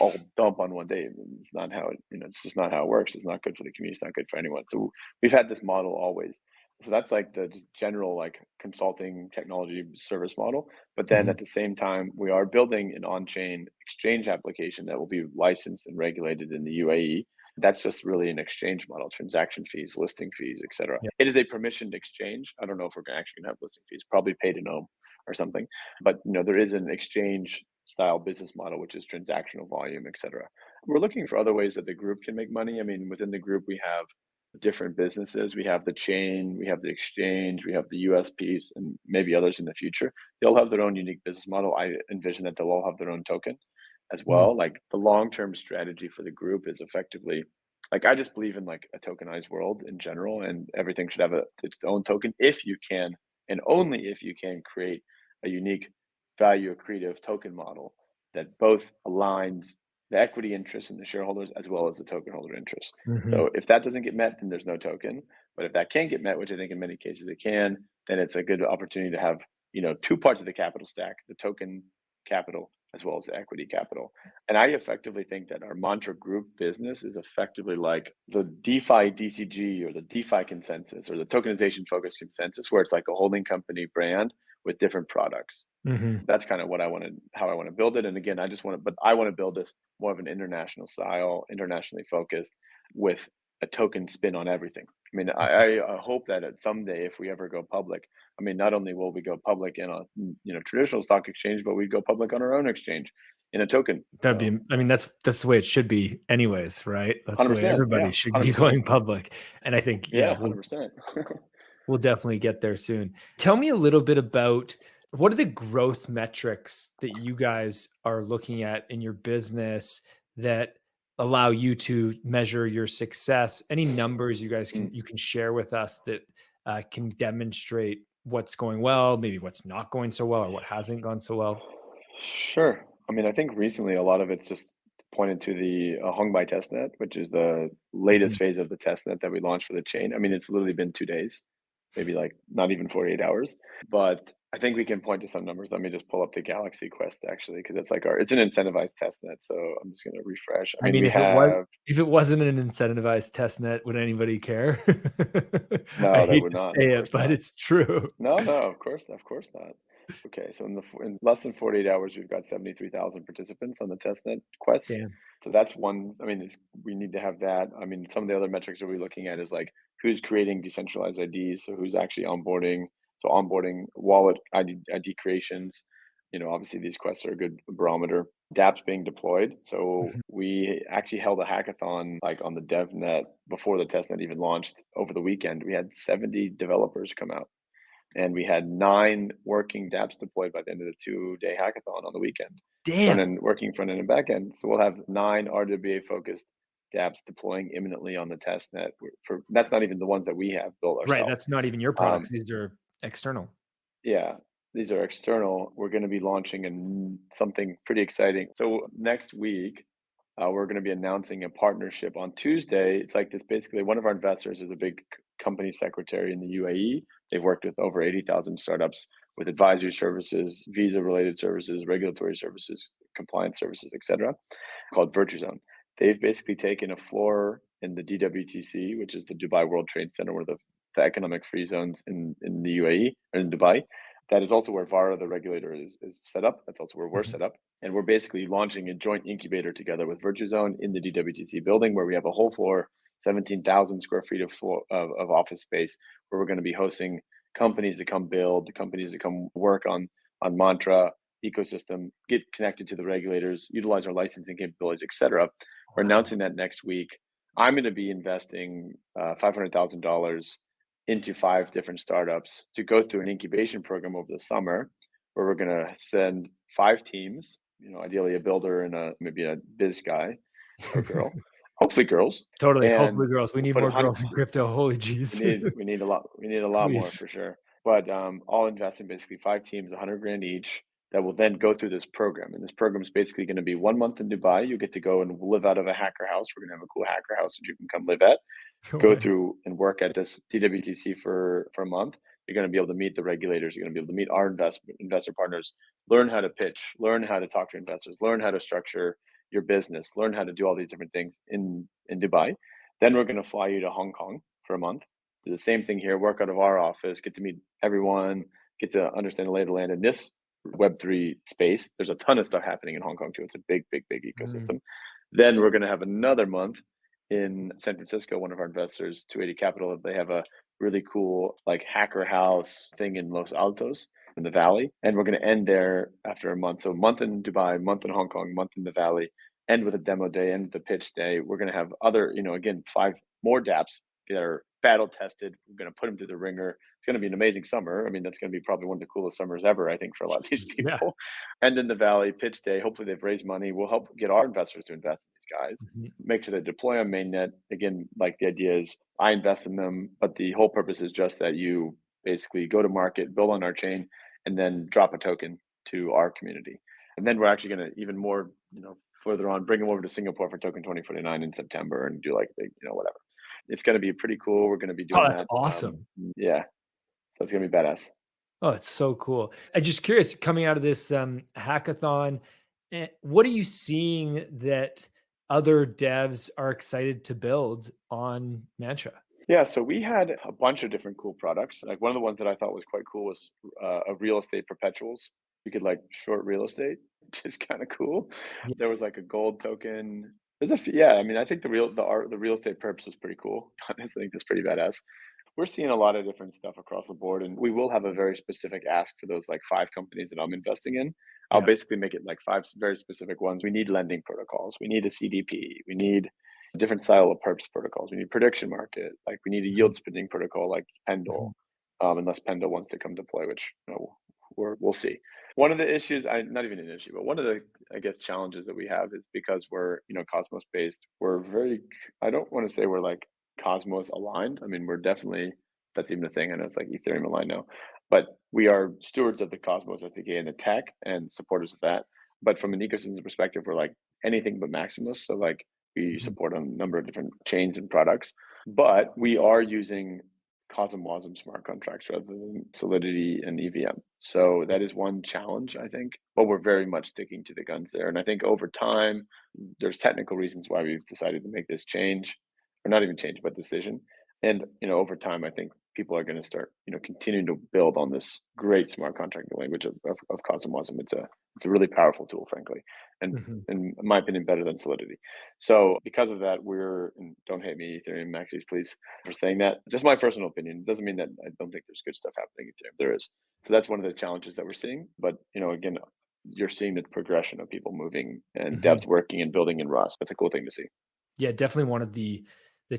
all dump on one day. It's not how it's just not how it works. It's not good for the community. It's not good for anyone. So we've had this model always. So that's like the just general like consulting technology service model. But then Mhm. at the same time, we are building an on-chain exchange application that will be licensed and regulated in the UAE. That's just really an exchange model, transaction fees, listing fees, etc. Yeah. It is a permissioned exchange. I don't know if we're actually going to have listing fees, probably paid in Ohm or something. But there is an exchange style business model, which is transactional volume, etc. We're looking for other ways that the group can make money. I mean, within the group, we have different businesses. We have the chain, we have the exchange, we have the US piece, and maybe others in the future. They'll have their own unique business model. I envision that they'll all have their own token as Mm. well. Like the long-term strategy for the group is effectively like I just believe in like a tokenized world in general, and everything should have its own token if you can, and only if you can create a unique value accretive token model that both aligns the equity interest in the shareholders as well as the token holder interest. Mhm. So if that doesn't get met, then there's no token. But if that can get met, which I think in many cases it can, then it's a good opportunity to have, two parts of the capital stack, the token capital as well as the equity capital. And I effectively think that our mantra group business is effectively like the DeFi DCG or the DeFi consensus or the tokenization focused consensus, where it's like a holding company brand with different products. Mhm. That's kind of what I want to, how I want to build it. And again, but I want to build this more of an international style, internationally focused with a token spin on everything. I mean, I hope that at someday, if we ever go public, I mean, not only will we go public in a traditional stock exchange, but we go public on our own exchange in a token. That'd So be, I mean, that's the way it should be anyways, right? That's the way 100%, everybody yeah, should be 100%, going public. And I think, yeah, yeah, we'll 100%. we'll definitely get there soon. Tell me a little bit about what are the growth metrics that you guys are looking at in your business that allow you to measure your success? Any numbers you guys Mm. can share with us that can demonstrate what's going well, maybe what's not going so well, or what hasn't gone so well? Sure. I mean, I think recently a lot of it's just pointed to the Hong Bai testnet, which is the latest Mhm. phase of the testnet that we launched for the chain. I mean, it's literally been 2 days, maybe like not even 48 hours. But I think we can point to some numbers. Let me just pull up the Galaxy Quest actually, because it's like it's an incentivized testnet. So I'm just going to refresh. I I mean, mean, we have, if it wasn't an incentivized test net, would anybody care? I no, they hate would to not. Of say it, course but not. it's true. No, no, of course not. Okay, so in less than 48 hours, we've got 73,000 participants on the testnet quest. Damn. So that's one. I mean, we need to have that. I mean, some of the other metrics that we're looking at is like who's creating decentralized IDs, so who's actually onboarding. So onboarding wallet ID creations. Obviously these quests are a good barometer. dApps being deployed. So Mhm. we actually held a hackathon like on the DevNet before the testnet even launched over the weekend. We had 70 developers come out and we had 9 working dApps deployed by the end of the 2-day hackathon on the weekend. Damn. Working front end and back end. So we'll have 9 RWA focused dApps deploying imminently on the test net. For that's not even the ones that we have built Right, ourselves. that's not even your products, Um, these are external. yeah, these are external. We're going to be launching something pretty exciting. So next week, we're going to be announcing a partnership on Tuesday. It's like this basically one of our investors is a big company secretary in the UAE. They've worked with over 80,000 startups with advisory services, visa related services, regulatory services, compliance services, etc., called VirtueZone. They've basically taken a floor in the DWTC, which is the Dubai World Trade Center, where the the economic free zones in the UAE or in Dubai. That is also where VARA, the regulator, is set up. That's also where we're set up. And we're basically launching a joint incubator together with VirtuZone in the DWTC building, where we have a whole floor, 17,000 square feet of office space, where we're going to be hosting companies to come build, companies to come work on Mantra ecosystem, get connected to the regulators, utilize our licensing capabilities, etc. We're announcing that next week. I'm going to be investing $500,000 into 5 different startups to go through an incubation program over the summer, where we're going to send 5 teams, ideally a builder and maybe a biz guy or girl, hopefully girls. Totally. And Hopefully girls. We need more girls in crypto. Holy jeez. We need a lot more for sure. But I'll invest in basically 5 teams, 100 grand each, that will then go through this program. And this program is basically going to be 1 month in Dubai. You get to go and live out of a hacker house. We're going to have a cool hacker house that you can come live at. Go through and work at this DWTC for a month. You're going to be able to meet the regulators. You're going to be able to meet our investor partners, learn how to pitch, learn how to talk to investors, learn how to structure your business, learn how to do all these different things in Dubai. Then we're going to fly you to Hong Kong for a month. Do the same thing here, work out of our office, get to meet everyone, get to understand the lay of the land in this Web3 space. There's a ton of stuff happening in Hong Kong too. It's a big ecosystem. Then we're going to have another month in San Francisco. One of our investors, 280 Capital, they have a really cool like hacker house thing in Los Altos in the Valley. And we're going to end there after a month. So a month in Dubai, month in Hong Kong, month in the Valley, end with a demo day, end with the pitch day. We're going to have other, again, 5 more dApps that are battle tested. We're going to put them through the ringer. It's going to be an amazing summer. I mean, that's going to be probably one of the coolest summers ever, I think, for a lot of these people. Yeah. And in the Valley, pitch day, hopefully they've raised money. We'll help get our investors to invest in these guys, make sure they deploy on mainnet. Again, like the idea is I invest in them, but the whole purpose is just that you basically go to market, build on our chain, and then drop a token to our community. And then we're actually going to even more, further on, bring them over to Singapore for Token 2049 in September and do like big, whatever. It's going to be pretty cool. We're going to be doing that. That's awesome. Yeah. So it's going to be badass. Oh, it's so cool. I'm just curious, coming out of this hackathon, what are you seeing that other devs are excited to build on Mantra? Yeah, so we had a bunch of different cool products. Like one of the ones that I thought was quite cool was a real estate perpetuals. You could like short real estate, which is kind of cool. Yeah. There was like a gold token. There's a few, yeah. I mean, I think the real estate perps was pretty cool. Honestly, I think that's pretty badass. We're seeing a lot of different stuff across the board, and we will have a very specific ask for those like 5 companies that I'm investing in. I'll basically make it like 5 very specific ones. We need lending protocols. We need a CDP. We need a different style of perps protocols. We need prediction market. Like we need a yield splitting protocol like Pendle, unless Pendle wants to come deploy, which we'll see. One of the issues, not even an issue, but one of the, I guess, challenges that we have is because we're, Cosmos based, we're very, I don't want to say we're like Cosmos aligned. I mean, we're definitely, that's even a thing. I know it's like Ethereum aligned now, but we are stewards of the Cosmos SDK and the tech and supporters of that. But from an ecosystem perspective, we're like anything but Maximus. So like we support a number of different chains and products, but we are using CosmWasm smart contracts rather than Solidity and EVM. So that is one challenge, I think, but we're very much sticking to the guns there. And I think over time, there's technical reasons why we've decided to make this change, or not even change, but decision. And, over time, I think people are going to start, continuing to build on this great smart contracting language of CosmWasm. It's a really powerful tool, frankly, and in my opinion, better than Solidity. So because of that, and don't hate me, Ethereum maxis, please, for saying that. Just my personal opinion. It doesn't mean that I don't think there's good stuff happening in Ethereum. There is. So that's one of the challenges that we're seeing. But, again, you're seeing the progression of people moving and devs working and building in Rust. That's a cool thing to see. Yeah, definitely one of the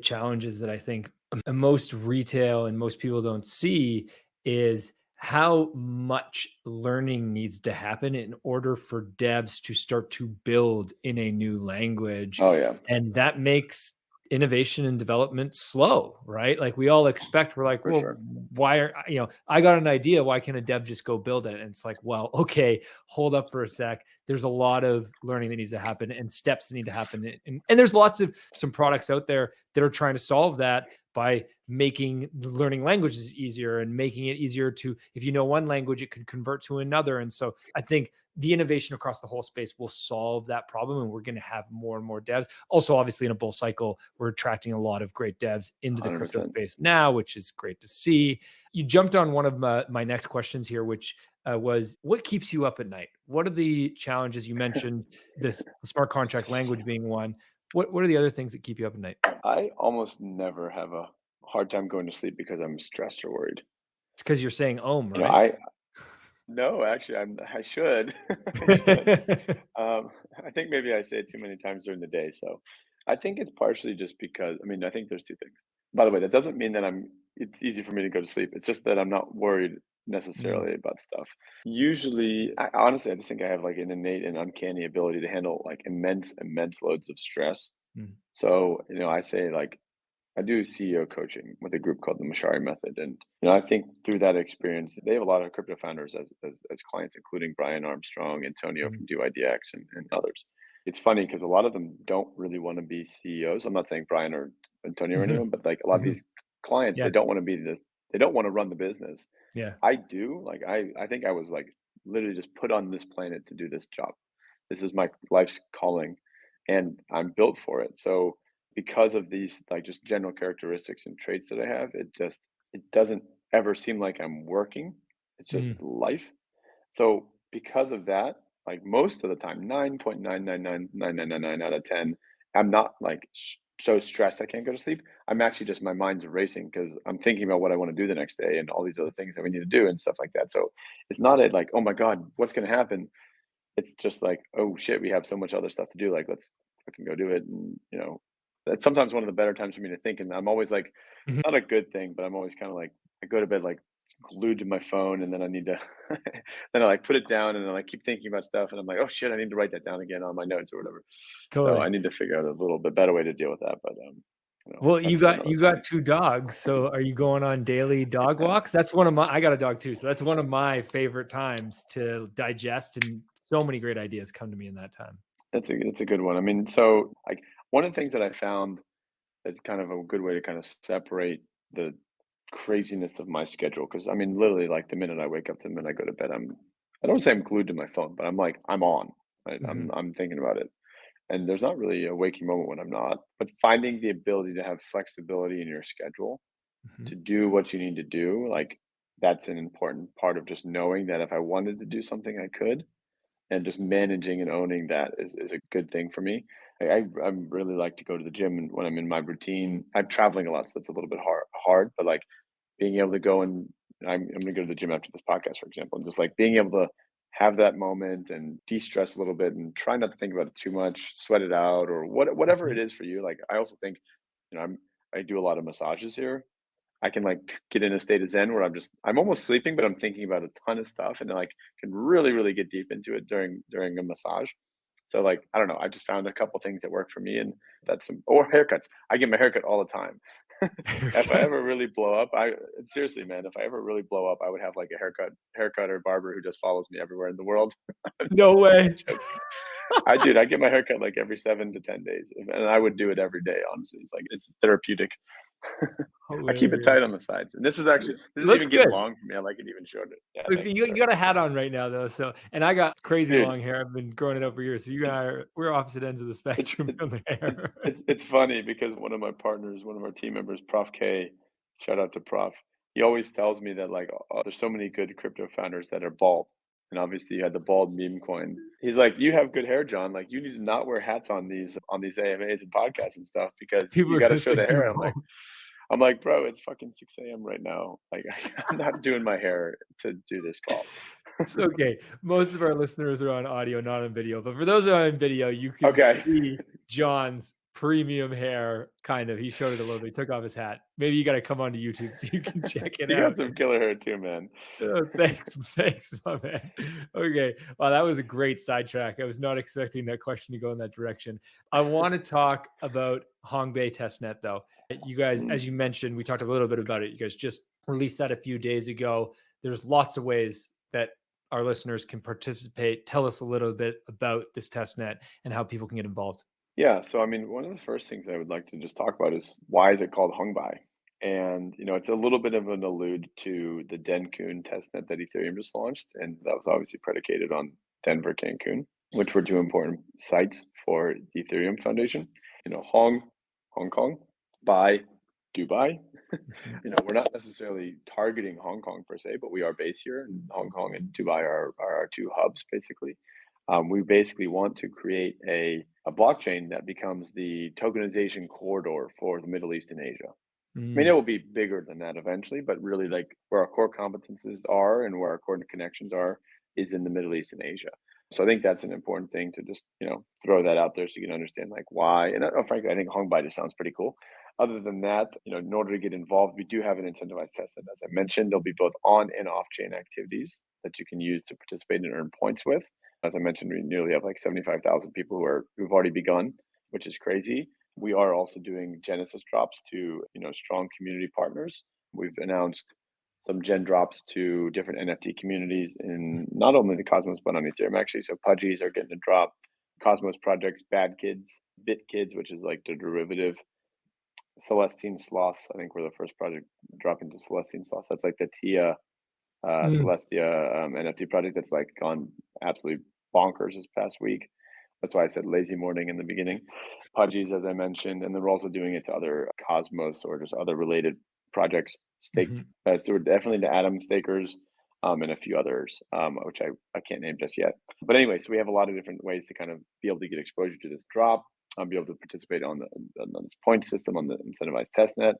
challenges that I think most retail and most people don't see is how much learning needs to happen in order for devs to start to build in a new language. Oh, yeah. And that makes innovation and development slow, right? Like we all expect, we're like, well, why I got an idea. Why can't a dev just go build it? And it's like, well, okay, hold up for a sec. there's a lot of learning that needs to happen and steps that need to happen. And there's lots of some products out there that are trying to solve that by making learning languages easier and making it easier to, if you know one language, it could convert to another. And so I think the innovation across the whole space will solve that problem. And we're going to have more and more devs. Also, obviously, in a bull cycle, we're attracting a lot of great devs into the crypto 100%. space now, which is great to see. You jumped on one of my next questions here, which was, what keeps you up at night? What are the challenges? You mentioned the smart contract language being one. What are the other things that keep you up at night? I almost never have a hard time going to sleep because I'm stressed or worried. It's because you're saying "om," You know, right? no, actually, I should. I should. I think maybe I say it too many times during the day. So I think it's partially just because, I mean, I think there's two things. By the way, that doesn't mean that it's easy for me to go to sleep. It's just that I'm not worried Mm, necessarily about stuff. Usually, honestly, I just think I have like an innate and uncanny ability to handle like immense loads of stress. mm, So, I say like, I do CEO coaching with a group called the Mashari Method, and I think through that experience, they have a lot of crypto founders as clients, including Brian Armstrong, Antonio mm, from DYDX, and others. It's funny because a lot of them don't really want to be CEOs. I'm not saying Brian or Antonio or mhm, anyone, but like a lot of mhm. these clients, Yeah, they don't want to run the business. yeah. I do. Like I think I was like literally just put on this planet to do this job. This is my life's calling, and I'm built for it. So because of these like just general characteristics and traits that I have, it doesn't ever seem like I'm working. It's just Mm, life. So because of that, like most of the time, 9.9999999 out of 10, I'm not like so stressed I can't go to sleep. I'm actually just my mind's racing because I'm thinking about what I want to do the next day and all these other things that we need to do and stuff like that. So it's not a like, oh my God, what's going to happen? It's just like, "Oh, shit, we have so much other stuff to do, like, let's fucking go do it," and, that's sometimes one of the better times for me to think, and I'm always like mhm. not a good thing, but I'm always kinda like I go to bed, like, glued to my phone, and then I need to then I, like, put it down, and then I keep thinking about stuff, and I'm like, "Oh, shit, I need to write that down again on my notes or whatever." So I Totally. need to figure out a little bit better way to deal with that, but, Well, you that's for got another you got time. 2 dogs, so are you going on daily dog walks? That's one of my I got a dog too, so that's one of my favorite times to digest, and so many great ideas come to me in that time. It's a good one. I mean, so, like, one of the things that I found that's kind of a good way to kind of separate the craziness of my schedule. Because I mean, literally, like the minute I wake up to the minute I go to bed, I don't say I'm glued to my phone, but I'm like, I'm on. Right? I'm Mhm, I'm thinking about it. And there's not really a waking moment when I'm not. But finding the ability to have flexibility in your schedule mhm, to do what you need to do, like that's an important part of just knowing that if I wanted to do something, I could, and just managing and owning that is a good thing for me. I really like to go to the gym and when I'm in my routine. I'm traveling a lot, so it's a little bit hard, but like being able to go and I'm gonna go to the gym after this podcast, for example, and just like being able to have that moment and de-stress a little bit and try not to think about it too much, sweat it out or whatever it mhm. is for you. Like I also think, I do a lot of massages here. I can like get in a state of zen where I'm almost sleeping, but I'm thinking about a ton of stuff and like can really get deep into it during a massage. So like I don't know, I just found a couple things that work for me, and that's some or haircuts. I get my haircut all the time. If I Okay. ever really blow up, I seriously, man, if I ever really blow up, I would have like a haircut or barber who just follows me everywhere in the world. I'm No not way. joking. I get my haircut like every 7 to 10 days, and I would do it every day. Honestly, it's therapeutic. I keep it Hilarious. tight on the sides, and this is Looks even getting good. long for me. I like it even shorter. Yeah, Looks thank good. you, You sir. got a hat on right now though, so and I got crazy Dude, long hair. I've been growing it out for years, so you and it, I we're opposite ends of the it, spectrum it, on the hair. it's funny because one of my partners, one of our team members, Prof K, shout out to Prof. He always tells me that like there's so many good crypto founders that are bald, and obviously you had the bald meme coin. He's like, you have good hair, John. Like you need to not wear hats on these AMAs and podcasts and stuff because People you are got to gonna show the think you're hair. bald. I'm like, bro, it's fucking 6 a.m. right now. Like I'm not doing my hair to do this call. It's okay. Most of our listeners are on audio, not on video. But for those who are on video, you can Okay. see John's premium hair. Kind of. He showed it a little bit. He took off his hat. Maybe you got to come onto YouTube so you can check it You got out. some killer hair too, man. Oh, thanks, my man. Okay, wow, that was a great sidetrack. I was not expecting that question to go in that direction. I want to talk about Hongbei testnet, though. You guys, Mm, as you mentioned, we talked a little bit about it. You guys just released that a few days ago. There's lots of ways that our listeners can participate, tell us a little bit about this test net and how people can get involved. Yeah, so I mean, one of the first things I would like to just talk about is why is it called Hung By? And it's a little bit of an allude to the Dencun testnet that Ethereum just launched, and that was obviously predicated on Denver, Cancun, which were two important sites for the Ethereum Foundation. Hong Kong, Bai, Dubai. Mhm. We're not necessarily targeting Hong Kong per se, but we are based here, and Hong Kong and Dubai are our two hubs basically. We basically want to create a blockchain that becomes the tokenization corridor for the Middle East and Asia. I mean, it Mm, will be bigger than that eventually, but really, like where our core competences are and where our core connections are is in the Middle East and Asia. So I think that's an important thing to just throw that out there so you can understand like why. And frankly, I think Hong Bai just sounds pretty cool. Other than that, in order to get involved, we do have an incentivized testnet. As I mentioned, there'll be both on and off chain activities that you can use to participate and earn points with. As I mentioned, we nearly have like 75,000 people who've already begun, which is crazy. We are also doing Genesis drops to strong community partners. We've announced some gen drops to different NFT communities in not only the Cosmos but on Ethereum actually. So Pudgies are getting a drop. Cosmos projects, Bad Kids, Bit Kids, which is like the derivative. Celestine Sloss, I think we're the first project drop into Celestine Sloss. That's like the Tia mm, Celestia NFT project that's like gone absolutely bonkers this past week. That's why I said lazy morning in the beginning. Pudgies, as I mentioned, and then we're also doing it to other Cosmos or just other related projects. Stake, mhm, so we're definitely to Atom stakers, and a few others, which I can't name just yet. But anyway, so we have a lot of different ways to kind of be able to get exposure to this drop, be able to participate on this point system on the incentivized testnet.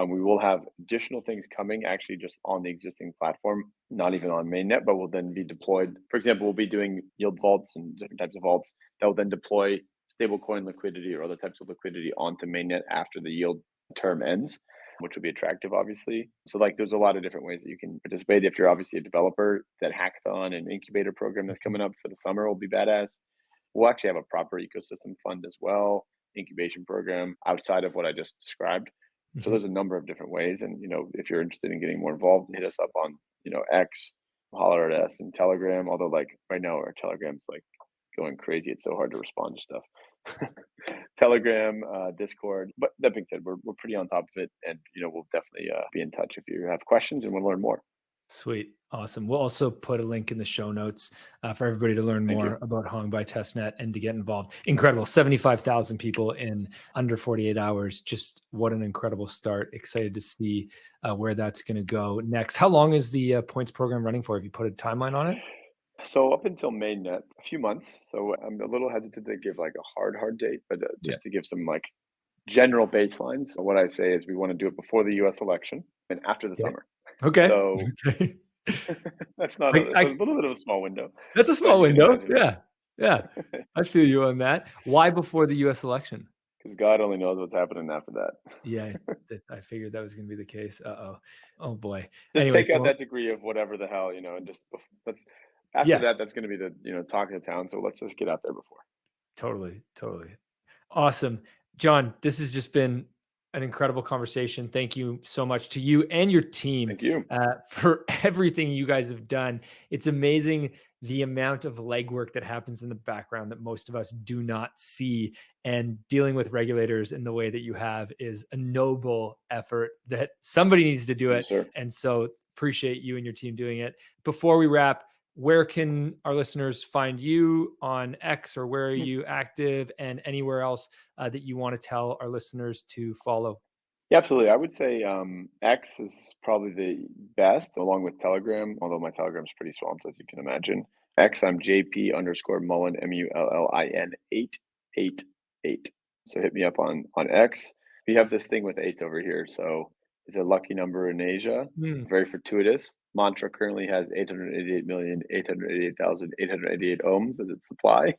We will have additional things coming actually just on the existing platform, not even on mainnet, but will then be deployed. For example, we'll be doing yield vaults and different types of vaults that will then deploy stablecoin liquidity or other types of liquidity onto mainnet after the yield term ends, which will be attractive, obviously. So, like, there's a lot of different ways that you can participate. If you're obviously a developer, that hackathon and incubator program that's mhm, coming up for the summer will be badass. We'll actually have a proper ecosystem fund as well, incubation program outside of what I just described. So mhm. there's a number of different ways, and if you're interested in getting more involved, hit us up on X, holler at us, and Telegram. Although like right now our Telegram's like going crazy, it's so hard to respond to stuff. Telegram, Discord. But that being said, we're pretty on top of it, and we'll definitely be in touch if you have questions and want to learn more. Sweet. Awesome. We'll also put a link in the show notes for everybody to learn Thank more you. about Hong by Testnet and to get involved. Incredible. 75,000 people in under 48 hours. Just what an incredible start. Excited to see where that's going to go next. How long is the points program running for? Have you put a timeline on it? So up until mainnet, a few months. So I'm a little hesitant to give like a hard date, but Yeah. just to give some like general baselines. So what I say is we want to do it before the U.S. election and after the Okay. summer. Okay. So Okay. that's not I, it's a I, little bit of a small window, that's a but small you can window. imagine Yeah. Yeah. I feel you on that. Why before the US election? because God only knows what's happening after Yeah, that. I figured that was going to be the case. Uh-oh. Oh boy. Just Anyways, take out well, that degree of whatever the hell, and just let's after yeah, that, that's going to be the talk of the town. So let's just get out there before. totally. Totally. Awesome. John, this has just been an incredible conversation. Thank you so much to you and your team Thank you. for everything you guys have done. It's amazing the amount of legwork that happens in the background that most of us do not see. And dealing with regulators in the way that you have is a noble effort that somebody needs to do Thank you, it. sir. And so appreciate you and your team doing it. Before we wrap, where can our listeners find you on X, or where are you active, and anywhere else that you want to tell our listeners to follow? Yeah, absolutely. I would say X is probably the best, along with Telegram, although my Telegram's pretty swamped, as you can imagine. X, I'm JP underscore Mullin, Mullin 888. So hit me up on X. We have this thing with eights over here. So it's a lucky number in Asia, Hmm, very fortuitous. Mantra currently has 888,888,888 ohms as its supply.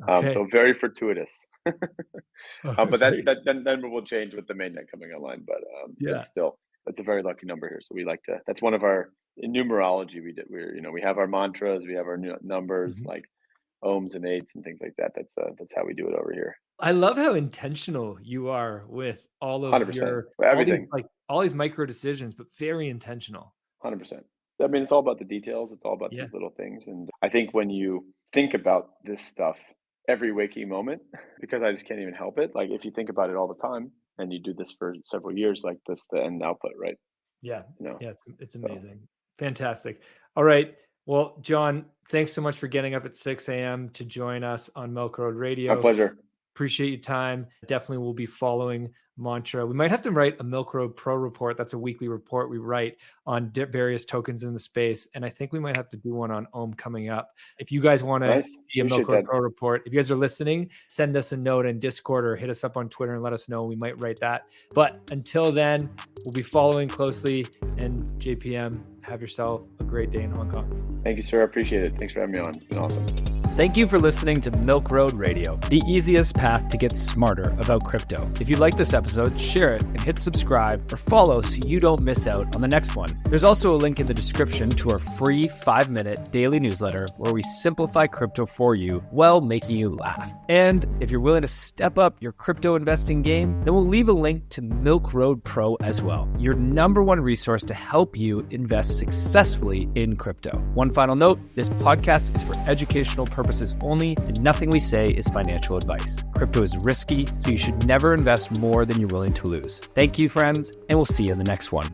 okay. So very fortuitous. But Very, that number will change with the mainnet coming online. But yeah. that's still that's a very lucky number here. So we like to. That's one of our in numerology. We have our mantras. We have our numbers Mhm. like ohms and eights and things like that. That's how we do it over here. I love how intentional you are with all of 100%. your Everything. all these micro decisions, but very intentional. 100%. I mean, it's all about the details. It's all about Yeah. these little things. And I think when you think about this stuff every waking moment, because I just can't even help it. Like if you think about it all the time and you do this for several years, like that's the end output, right? Yeah. You know, Yeah. It's so amazing. Fantastic. All right. Well, John, thanks so much for getting up at 6 a.m. to join us on Milk Road my Radio. pleasure. Appreciate your time. Definitely will be following Mantra. We might have to write a Milk Road Pro report. That's a weekly report we write on various tokens in the space. And I think we might have to do one on Ohm coming up. If you guys want to Nice. see a Milk Appreciate Road that. Pro report, if you guys are listening, send us a note in Discord or hit us up on Twitter and let us know. We might write that. But until then, we'll be following closely. And JPM, have yourself a great day in Hong Kong. Thank you, sir. I appreciate it. Thanks for having me on. It's been awesome. Thank you for listening to Milk Road Radio, the easiest path to get smarter about crypto. If you like this episode, share it and hit subscribe or follow so you don't miss out on the next one. There's also a link in the description to our free 5-minute daily newsletter where we simplify crypto for you while making you laugh. And if you're willing to step up your crypto investing game, then we'll leave a link to Milk Road Pro as well, your #1 resource to help you invest successfully in crypto. One final note, this podcast is for educational purposes only, and nothing we say is financial advice. Crypto is risky, so you should never invest more than you're willing to lose. Thank you, friends, and we'll see you in the next one.